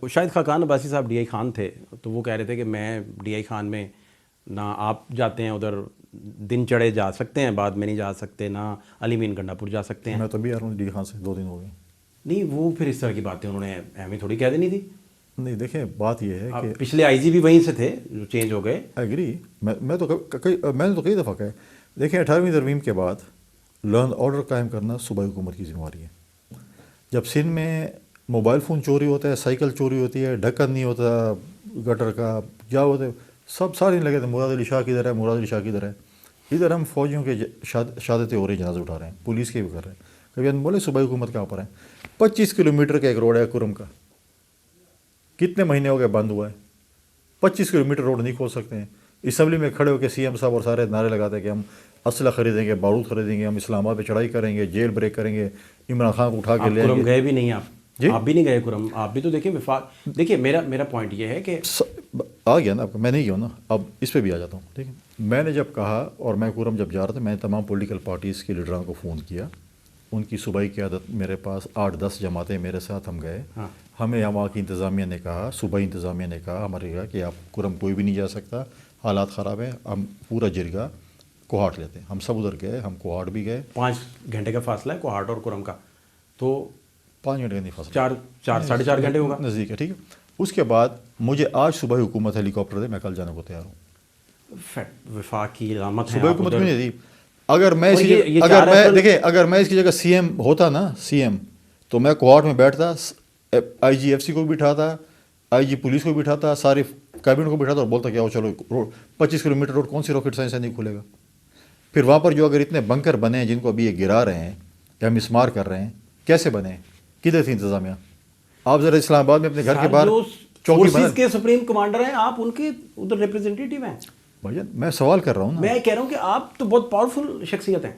شاہد خاقان عباسی صاحب D I Khan تھے تو وہ کہہ رہے تھے کہ میں ڈی آئی خان میں نہ آپ جاتے ہیں ادھر دن چڑھے جا سکتے ہیں، بعد میں نہیں جا سکتے، نہ علی مین گنڈا پور جا سکتے ہیں۔ میں تو بھی آ رہا ہوں ڈی خان سے 2 دن ہو گئے۔ نہیں وہ پھر اس طرح کی باتیں انہوں نے اہمی تھوڑی کہہ دینی تھی۔ نہیں دیکھیں بات یہ ہے کہ پچھلے آئی جی بھی وہیں سے تھے جو چینج ہو گئے۔ ایگری، میں نے تو کئی دفعہ کہا ہے، دیکھیں 18ویں ترمیم کے بعد لرن آرڈر قائم کرنا صوبائی حکومت کی ذمہ داری ہے۔ جب سندھ میں موبائل فون چوری ہوتا ہے، سائیکل چوری ہوتی ہے، ڈھکن نہیں ہوتا گٹر کا، کیا ہوتا ہے، سب سارے لگے تھے مراد علی شاہ کی ادھر ہے، مراد علی شاہ کی ادھر ہے۔ ادھر ہم فوجیوں کے شہادتیں ہو رہی جنازے اٹھا رہے ہیں، پولیس کے بھی کر رہے ہیں۔ کبھی ہم بولے صوبائی حکومت کہاں پر ہے؟ 25 کلومیٹر کا ایک روڈ ہے کرم کا، کتنے مہینے ہو گئے بند ہوا ہے؟ 25 کلومیٹر روڈ نہیں کھول سکتے ہیں۔ اسمبلی میں کھڑے ہو کے سی ایم صاحب اور سارے نعرے لگاتے ہیں کہ ہم اسلحہ خریدیں گے، بارود خریدیں گے، ہم اسلام آباد پہ چڑھائی کریں گے، جیل بریک کریں گے، عمران خان کو اٹھا کے لے آئیں کرم گے۔ گئے بھی نہیں آپ؟ جی آپ بھی نہیں گئے کرم؟ آپ بھی تو دیکھیں وفاق، دیکھیے میرا پوائنٹ یہ ہے کہ آ گیا نا آپ کا، میں نہیں گیا نا، اب اس پہ بھی آ جاتا ہوں۔ ٹھیک ہے، میں نے جب کہا اور میں کرم جب جا رہا تھا، میں نے تمام پولیٹیکل پارٹیز کے لیڈران کو فون کیا، ان کی صوبائی قیادت میرے پاس 8-10 جماعتیں میرے ساتھ ہم گئے۔ ہمیں وہاں کی انتظامیہ نے کہا، صوبائی انتظامیہ نے کہا ہمارے کہا کہ آپ کرم کوئی بھی نہیں جا سکتا، حالات خراب ہیں، ہم پورا جرگہ کوہاٹ لیتے ہیں۔ ہم سب ادھر گئے، ہم کوہاٹ بھی گئے۔ 5 گھنٹے کا فاصلہ ہے کوہاٹ اور کرم کا، تو 5 گھنٹے کا نہیں فاصلہ، 4-4.5 گھنٹے ہوگا، نزدیک ہے۔ ٹھیک ہے، اس کے بعد مجھے آج صوبائی حکومت ہیلی کاپٹر دے، میں کل جانے کو تیار ہوں۔ وفاق کی علامت ہے۔ صوبائی حکومت کیوں نہیں دی؟ اگر میں اس کی جگہ سی ایم ہوتا نا، سی ایم، تو میں کوہاٹ میں بیٹھتا، آئی جی ایف سی کو بھی بٹھاتا، آئی جی پولیس کو بھی بٹھاتا، سارے کیبنٹ کو بٹھاتا اور بولتا کہ آؤ چلو 25 کلومیٹر روڈ کون سی راکٹ سائنس سے نہیں کھلے گا؟ پھر وہاں پر جو اگر اتنے بنکر بنے ہیں جن کو ابھی یہ گرا رہے ہیں یا مسمار کر رہے ہیں، کیسے بنے ہیں؟ کدھر تھی انتظامیہ؟ آپ ذرا اسلام آباد میں اپنے گھر کے باہر چوکی فورسز کے سپریم کمانڈر ہیں آپ، ان کے ادھر ریپرزنٹیٹیو ہیں۔ بھائی میں سوال کر رہا ہوں نا، میں کہہ رہا ہوں کہ آپ تو بہت پاورفل شخصیت ہیں۔